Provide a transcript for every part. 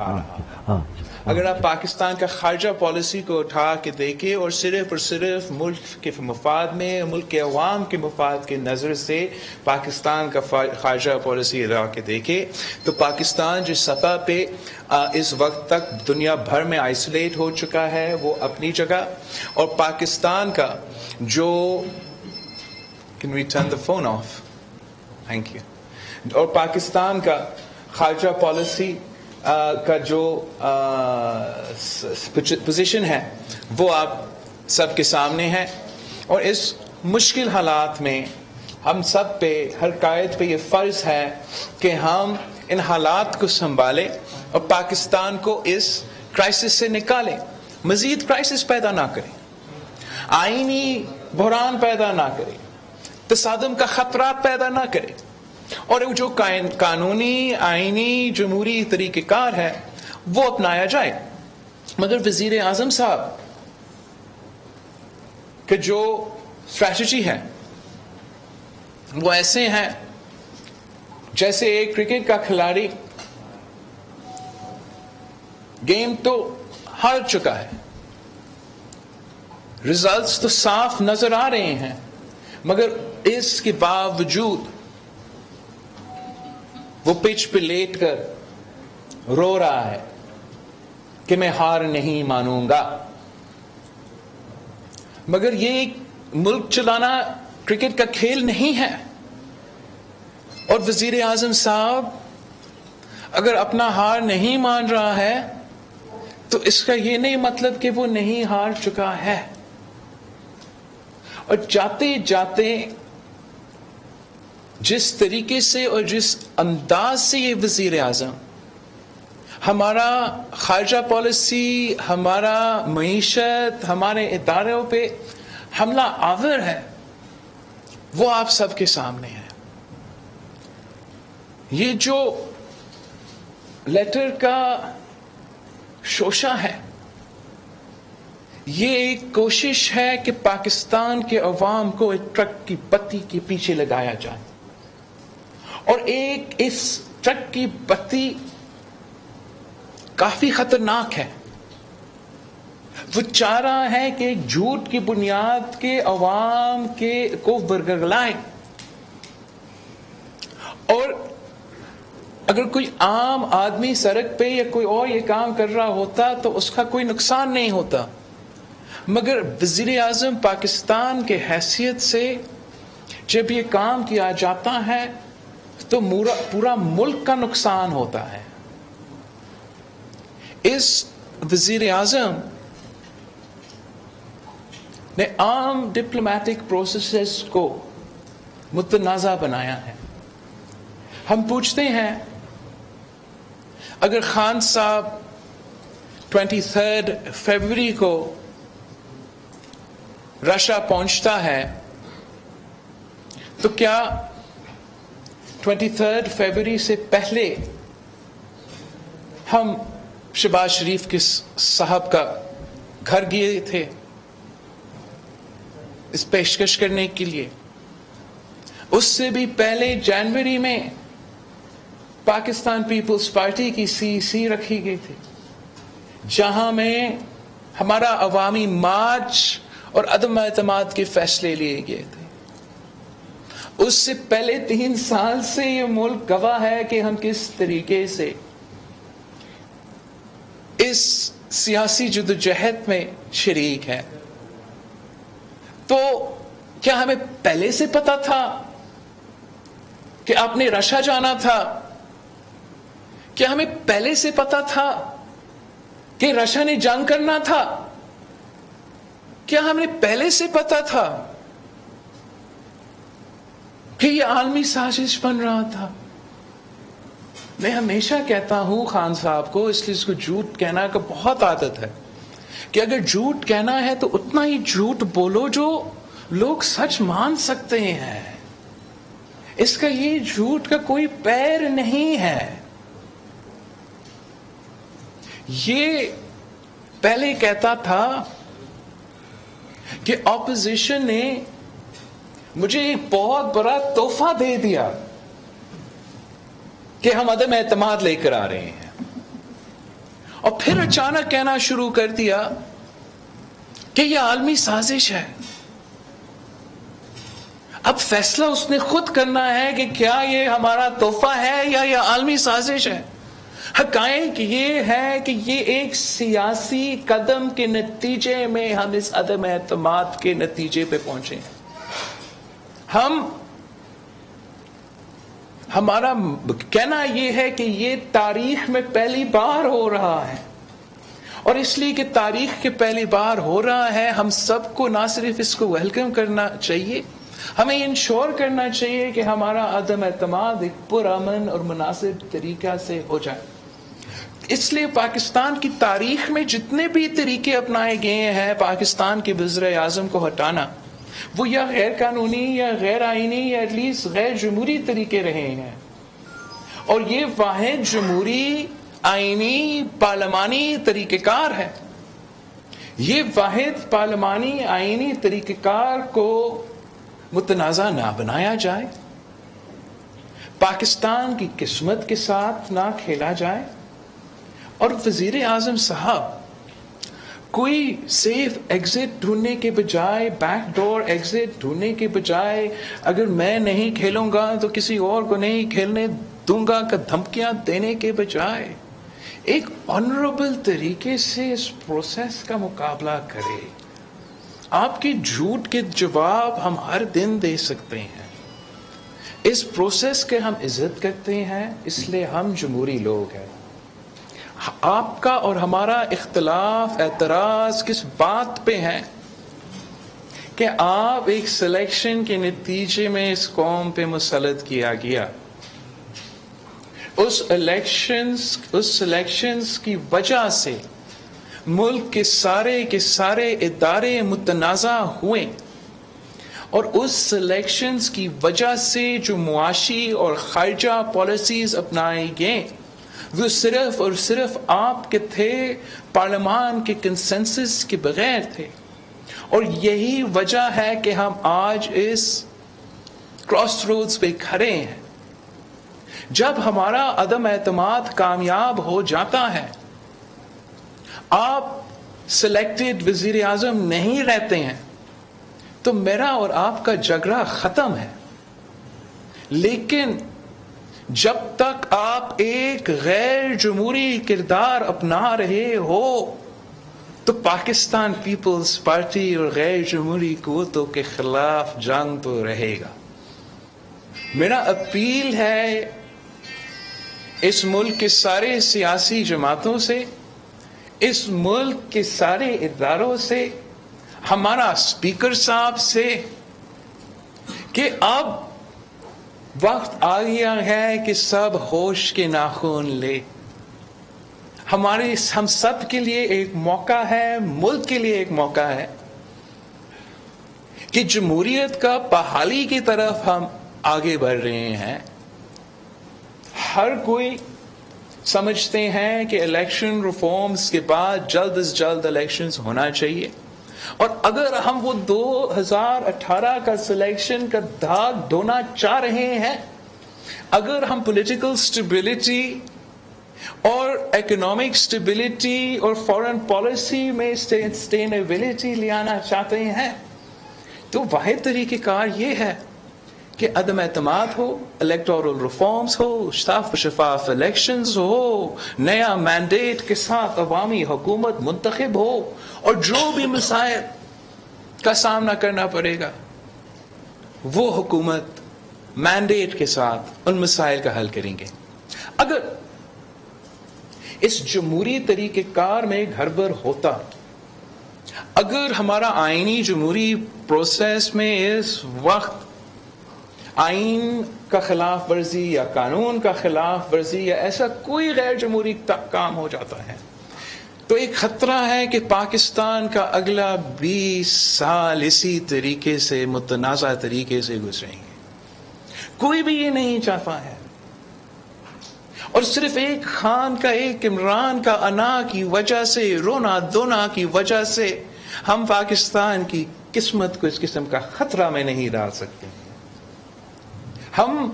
اگر آپ پاکستان کا خارجہ پالیسی کو اٹھا کے دیکھیں اور صرف ملک کے مفاد میں، ملک کے عوام کے مفاد کے نظر سے پاکستان کا خارجہ پالیسی اٹھا کے دیکھیں تو پاکستان جس سطح پہ اس وقت تک دنیا بھر میں آئسولیٹ ہو چکا ہے وہ اپنی جگہ، اور پاکستان کا جو Can we turn the phone off? Thank you. اور پاکستان کا خارجہ پالیسی کا جو پوزیشن ہے وہ آپ سب کے سامنے ہے، اور اس مشکل حالات میں ہم سب پہ، ہر قائد پہ یہ فرض ہے کہ ہم ان حالات کو سنبھالیں اور پاکستان کو اس کرائسس سے نکالیں، مزید کرائسس پیدا نہ کریں، آئینی بحران پیدا نہ کریں، تصادم کا خطرات پیدا نہ کریں، اور جو قانونی آئینی جمہوری طریقہ کار ہے وہ اپنایا جائے۔ مگر وزیر اعظم صاحب کہ جو اسٹریٹجی ہے وہ ایسے ہیں جیسے ایک کرکٹ کا کھلاڑی گیم تو ہار چکا ہے، ریزلٹس تو صاف نظر آ رہے ہیں، مگر اس کے باوجود وہ پچ پہ لیٹ کر رو رہا ہے کہ میں ہار نہیں مانوں گا۔ مگر یہ ملک چلانا کرکٹ کا کھیل نہیں ہے، اور وزیر اعظم صاحب اگر اپنا ہار نہیں مان رہا ہے تو اس کا یہ نہیں مطلب کہ وہ نہیں ہار چکا ہے۔ اور جاتے جاتے جس طریقے سے اور جس انداز سے یہ وزیر اعظم ہمارا خارجہ پالیسی، ہمارا معیشت، ہمارے اداروں پہ حملہ آور ہے وہ آپ سب کے سامنے ہے۔ یہ جو لیٹر کا شوشہ ہے یہ ایک کوشش ہے کہ پاکستان کے عوام کو ایک ٹرک کی بتی کے پیچھے لگایا جائے، اور اس ٹرک کی بتی کافی خطرناک ہے۔ وہ چاہ رہا ہے کہ ایک جھوٹ کی بنیاد کے عوام کو ورگلائیں، اور اگر کوئی عام آدمی سڑک پہ یا کوئی اور یہ کام کر رہا ہوتا تو اس کا کوئی نقصان نہیں ہوتا، مگر وزیر اعظم پاکستان کے حیثیت سے جب یہ کام کیا جاتا ہے تو پورا ملک کا نقصان ہوتا ہے۔ اس وزیر اعظم نے عام ڈپلومیٹک پروسیسز کو متنازع بنایا ہے۔ ہم پوچھتے ہیں اگر خان صاحب 23 فروری کو رشیا پہنچتا ہے تو کیا 23 فروری سے پہلے ہم شہباز شریف کے صاحب کا گھر گئے تھے اس پیشکش کرنے کے لیے؟ اس سے بھی پہلے جنوری میں پاکستان پیپلز پارٹی کی CEC رکھی گئی تھی جہاں میں ہمارا عوامی مارچ اور عدم اعتماد کے فیصلے لیے گئے تھے۔ اس سے پہلے 3 سال سے یہ ملک گواہ ہے کہ ہم کس طریقے سے اس سیاسی جدوجہد میں شریک ہیں۔ تو کیا ہمیں پہلے سے پتا تھا کہ آپ نے رشیا جانا تھا؟ کیا ہمیں پہلے سے پتا تھا کہ رشیا نے جنگ کرنا تھا؟ کیا ہمیں پہلے سے پتا تھا کہ یہ عالمی سازش بن رہا تھا؟ میں ہمیشہ کہتا ہوں خان صاحب کو، اس لیے اس کو جھوٹ کہنا کا بہت عادت ہے، کہ اگر جھوٹ کہنا ہے تو اتنا ہی جھوٹ بولو جو لوگ سچ مان سکتے ہیں۔ اس کا یہ جھوٹ کا کوئی پیر نہیں ہے۔ یہ پہلے کہتا تھا کہ اپوزیشن نے مجھے ایک بہت بڑا تحفہ دے دیا کہ ہم عدم اعتماد لے کر آ رہے ہیں۔ اور پھر اچانک کہنا شروع کر دیا کہ یہ عالمی سازش ہے. اب فیصلہ اس نے خود کرنا ہے کہ کیا یہ ہمارا تحفہ ہے یا یہ عالمی سازش ہے. حقائق یہ ہے کہ یہ ایک سیاسی قدم کے نتیجے میں ہم اس عدم اعتماد کے نتیجے پہ پہنچے ہیں. ہمارا کہنا یہ ہے کہ یہ تاریخ میں پہلی بار ہو رہا ہے, اور اس لیے کہ تاریخ کے پہلی بار ہو رہا ہے ہم سب کو نہ صرف اس کو ویلکم کرنا چاہیے, ہمیں انشور کرنا چاہیے کہ ہمارا عدم اعتماد ایک پرامن اور مناسب طریقہ سے ہو جائے. اس لیے پاکستان کی تاریخ میں جتنے بھی طریقے اپنائے گئے ہیں پاکستان کے وزیر اعظم کو ہٹانا, وہ یا غیر قانونی یا غیر آئینی یا ایٹ لیسٹ غیر جمہوری طریقے رہے ہیں. اور یہ واحد جمہوری آئینی پارلیمانی طریقہ کار ہے. یہ واحد پارلیمانی آئینی طریقہ کار کو متنازع نہ بنایا جائے, پاکستان کی قسمت کے ساتھ نہ کھیلا جائے. اور وزیر اعظم صاحب کوئی سیف ایگزٹ ڈھونڈنے کے بجائے, بیک ڈور ایگزٹ ڈھونڈنے کے بجائے, اگر میں نہیں کھیلوں گا تو کسی اور کو نہیں کھیلنے دوں گا کا دھمکیاں دینے کے بجائے ایک آنریبل طریقے سے اس پروسیس کا مقابلہ کرے. آپ کے جھوٹ کے جواب ہم ہر دن دے سکتے ہیں. اس پروسیس کے ہم عزت کرتے ہیں, اس لیے ہم جمہوری لوگ ہیں. آپ کا اور ہمارا اختلاف اعتراض کس بات پہ ہے کہ آپ ایک سلیکشن کے نتیجے میں اس قوم پہ مسلط کیا گیا. اس سلیکشنز کی وجہ سے ملک کے سارے ادارے متنازع ہوئے, اور اس سلیکشنز کی وجہ سے جو معاشی اور خارجہ پالیسیز اپنائے گئے وہ صرف اور صرف آپ کے تھے, پارلیمان کے کنسنسس کے بغیر تھے. اور یہی وجہ ہے کہ ہم آج اس کراس روڈز پہ کھڑے ہیں. جب ہمارا عدم اعتماد کامیاب ہو جاتا ہے, آپ سلیکٹڈ وزیر اعظم نہیں رہتے ہیں, تو میرا اور آپ کا جھگڑا ختم ہے. لیکن جب تک آپ ایک غیر جمہوری کردار اپنا رہے ہو تو پاکستان پیپلز پارٹی اور غیر جمہوری قوتوں کے خلاف جنگ تو رہے گا. میرا اپیل ہے اس ملک کے سارے سیاسی جماعتوں سے, اس ملک کے سارے اداروں سے, ہمارا اسپیکر صاحب سے, کہ اب وقت آ گیا ہے کہ سب ہوش کے ناخن لے. ہم سب کے لیے ایک موقع ہے, ملک کے لیے ایک موقع ہے کہ جمہوریت کا بحالی کی طرف ہم آگے بڑھ رہے ہیں. ہر کوئی سمجھتے ہیں کہ الیکشن ریفارمز کے بعد جلد از جلد الیکشنز ہونا چاہیے, اور اگر ہم وہ 2018 کا سلیکشن کا داغ دھونا چاہ رہے ہیں, اگر ہم پولیٹیکل سٹیبلٹی اور اکنامک سٹیبلٹی اور فارن پالیسی میں سسٹینیبلٹی لانا چاہتے ہیں, تو واحد طریقہ کار یہ ہے کہ عدم اعتماد ہو, الیکٹورل ریفارمز ہو, صاف و شفاف الیکشنز ہو, نیا مینڈیٹ کے ساتھ عوامی حکومت منتخب ہو, اور جو بھی مسائل کا سامنا کرنا پڑے گا وہ حکومت مینڈیٹ کے ساتھ ان مسائل کا حل کریں گے. اگر اس جمہوری طریقہ کار میں گڑبڑ ہوتا, اگر ہمارا آئینی جمہوری پروسیس میں اس وقت آئین کا خلاف ورزی یا قانون کا خلاف ورزی یا ایسا کوئی غیر جمہوری کام ہو جاتا ہے, تو ایک خطرہ ہے کہ پاکستان کا اگلا 20 سال اسی طریقے سے متنازع طریقے سے گزریں گے. کوئی بھی یہ نہیں چاہتا ہے, اور صرف ایک خان کا, ایک عمران کا انا کی وجہ سے, رونا دھونا کی وجہ سے ہم پاکستان کی قسمت کو اس قسم کا خطرہ میں نہیں ڈال سکتے. ہم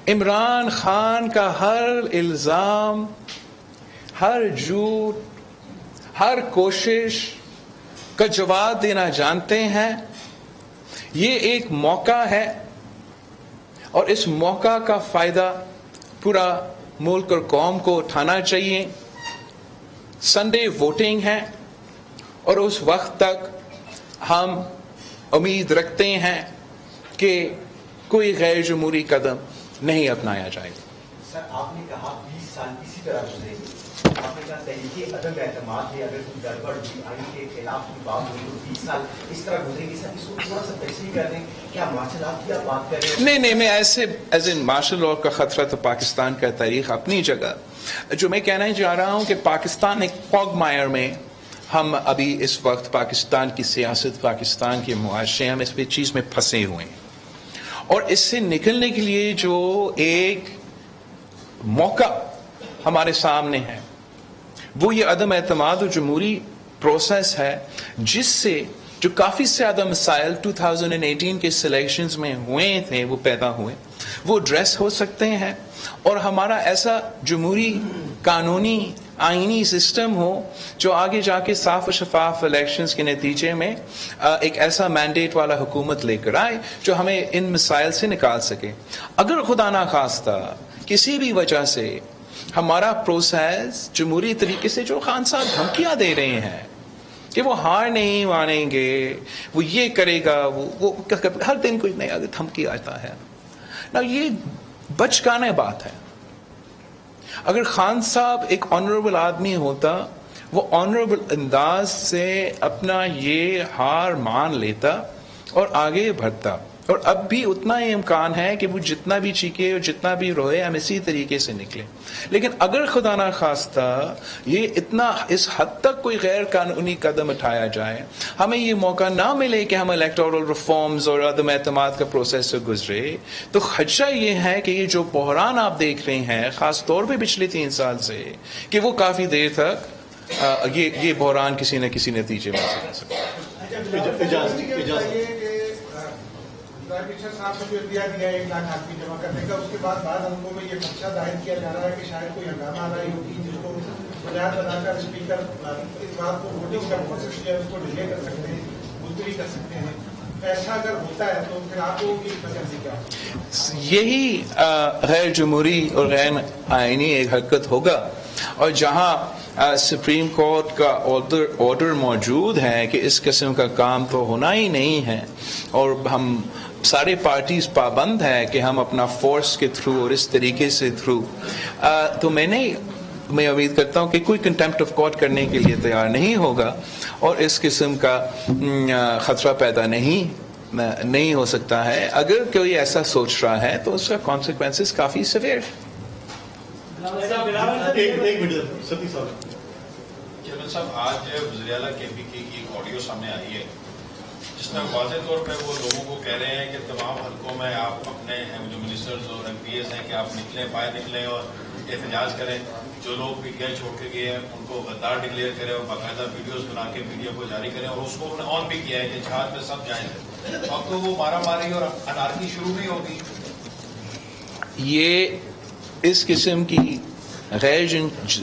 عمران خان کا ہر الزام, ہر جھوٹ ہر کوشش کا جواب دینا جانتے ہیں. یہ ایک موقع ہے اور اس موقع کا فائدہ پورا ملک اور قوم کو اٹھانا چاہیے. سنڈے ووٹنگ ہے اور اس وقت تک ہم امید رکھتے ہیں کہ کوئی غیر جمہوری قدم نہیں اپنایا جائے گا. سر آپ نے کہا 20 سال اسی طرح گزرے گی. آپ نے کہا تحریک عدم اعتماد ہے, اگر کوئی گڑبڑ ہوئی آئین کے خلاف کی بات ہوئی تو 20 سال اس طرح گزرے گی. سر اس کو تھوڑا سا تشریح کر دیں, کیا مارشل آرٹ کی آپ بات کر رہے ہیں؟ نہیں میں ایسے ایز ان مارشل لاء کا خطرہ تو پاکستان کا تاریخ اپنی جگہ. جو میں کہنا چاہ رہا ہوں کہ پاکستان ایک کوگمائر میں ہم ابھی اس وقت پاکستان کی سیاست پاکستان کے معاشرے ہم اس پہ چیز میں پھنسے ہوئے ہیں, اور اس سے نکلنے کے لیے جو ایک موقع ہمارے سامنے ہے وہ یہ عدم اعتماد اور جمہوری پروسیس ہے, جس سے جو کافی زیادہ مسائل 2018 کے سلیکشنز میں ہوئے تھے وہ پیدا ہوئے, وہ ایڈریس ہو سکتے ہیں, اور ہمارا ایسا جمہوری قانونی آئینی سسٹم ہو جو آگے جا کے صاف و شفاف الیکشنز کے نتیجے میں ایک ایسا مینڈیٹ والا حکومت لے کر آئے جو ہمیں ان مسائل سے نکال سکے. اگر خدا نخواستہ کسی بھی وجہ سے ہمارا پروسیس جمہوری طریقے سے, جو خان صاحب دھمکیاں دے رہے ہیں کہ وہ ہار نہیں مانیں گے, وہ یہ کرے گا, وہ ہر دن کوئی نیا دھمکی آتا ہے نا, یہ بچگانہ بات ہے. اگر خان صاحب ایک آنریبل آدمی ہوتا, وہ آنریبل انداز سے اپنا یہ ہار مان لیتا اور آگے بڑھتا, اور اب بھی اتنا ہی امکان ہے کہ وہ جتنا بھی چیخے اور جتنا بھی روئے ہم اسی طریقے سے نکلے. لیکن اگر خدا نخواستہ یہ اتنا اس حد تک کوئی غیر قانونی قدم اٹھایا جائے, ہمیں یہ موقع نہ ملے کہ ہم الیکٹورل ریفارمز اور عدم اعتماد کا پروسیس سے گزرے, تو خدشہ یہ ہے کہ یہ جو بحران آپ دیکھ رہے ہیں خاص طور پہ پچھلے 3 سال سے, کہ وہ کافی دیر تک یہ بحران کسی نہ کسی نتیجے میں جا سکتا ہے. صاحب کو جو دیا 1 لاکھ آدمی جمع کرنے کا, اس کے بعد بعض حلقوں میں یہ خدشہ ظاہر کیا جا رہا ہے کہ شاید کوئی ہنگامہ آ رہی ہوگی جس کو بنیاد بنا کر اسپیکر اس بات کو ووٹنگ کا پروسیس جو ہے اس کو ڈیلے کر سکتے ہیں, ملتوی کر سکتے ہیں. ایسا اگر ہوتا ہے تو پھر آپ لوگوں کی پسند کیا؟ یہی غیر جمہوری اور غیر آئینی ایک حرکت ہوگا, اور جہاں سپریم کورٹ کا آرڈر موجود ہے کہ اس قسم کا کام تو ہونا ہی نہیں ہے, اور ہم سارے پارٹیز پابند ہے کہ ہم اپنا فورس کے تھرو اور اس طریقے سے تھرو, تو میں امید کرتا ہوں کہ کوئی کنٹیمپٹ آف کورٹ کرنے کے لیے تیار نہیں ہوگا, اور اس قسم کا خطرہ پیدا نہیں ہو سکتا ہے. اگر کوئی ایسا سوچ رہا ہے تو اس کا کانسیکوینسز کافی سیویئر ہے. صاحب آج وزیر اعلیٰ کے پی کی ایک آڈیو سامنے آئی ہے جس میں واضح طور پہ وہ لوگوں کو کہہ رہے ہیں کہ تمام حلقوں میں آپ اپنے جو منسٹرز اور ایم پی ایز ہیں کہ آپ نکلیں, باہر نکلیں اور احتجاج کریں. جو لوگ پی ٹی آئی چھوڑ کے گئے ہیں ان کو غدار ڈکلیئر کریں اور باقاعدہ ویڈیوز بنا کے میڈیا کو جاری کریں, اور اس کو انہوں نے آن بھی کیا ہے کہ جہاد میں سب جائیں گے. اب تو وہ مارا ماری اور انارکی شروع بھی ہوگی. یہ اس قسم کی غیر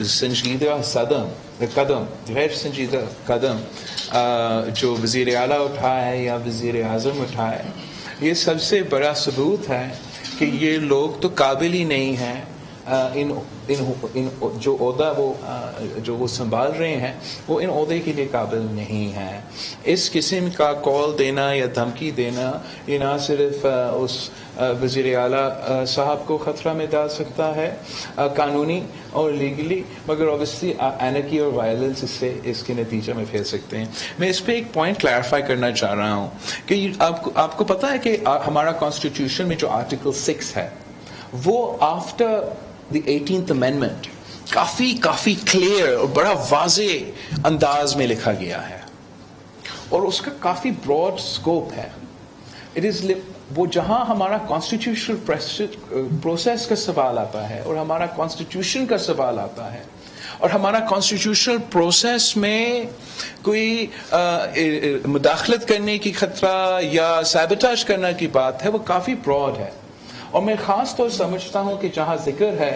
سنجیدہ غیر سنجیدہ قدم جو وزیر اعلیٰ اٹھائے یا وزیر اعظم اٹھائے, یہ سب سے بڑا ثبوت ہے کہ یہ لوگ تو قابل ہی نہیں ہیں ان جو عہدہ وہ سنبھال رہے ہیں, وہ ان عہدے کے لیے قابل نہیں ہیں. اس قسم کا کال دینا یا دھمکی دینا یہ نہ صرف اس وزیر اعلیٰ صاحب کو خطرہ میں ڈال سکتا ہے قانونی اور لیگلی, مگر اوبیسلی اینرکی اور وائلنس اس کے نتیجے میں پھیل سکتے ہیں. میں اس پہ ایک پوائنٹ کلیئرفائی کرنا چاہ رہا ہوں کہ آپ کو پتہ ہے کہ ہمارا کانسٹیٹیوشن میں جو آرٹیکل 6 ہے وہ after the 18th amendment coffee clear اور بڑا واضح انداز میں لکھا گیا ہے, اور اس کا کافی براڈ اسکوپ ہے. اٹ از وہ جہاں ہمارا کانسٹیٹیوشنل پروسیس کا سوال آتا ہے اور ہمارا کانسٹیٹیوشن کا سوال آتا ہے, اور ہمارا کانسٹیٹیوشنل پروسیس میں کوئی مداخلت کرنے کی خطرہ یا سیبوٹاج کرنے کی بات ہے, وہ کافی براڈ ہے. اور میں خاص طور سمجھتا ہوں کہ جہاں ذکر ہے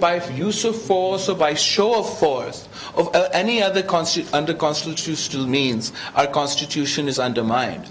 by use of force or by show of force of any other under constitutional means our constitution is undermined.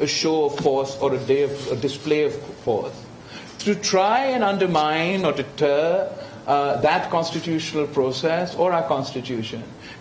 a show of force or a display of force to try and undermine or deter that constitutional process or our constitution.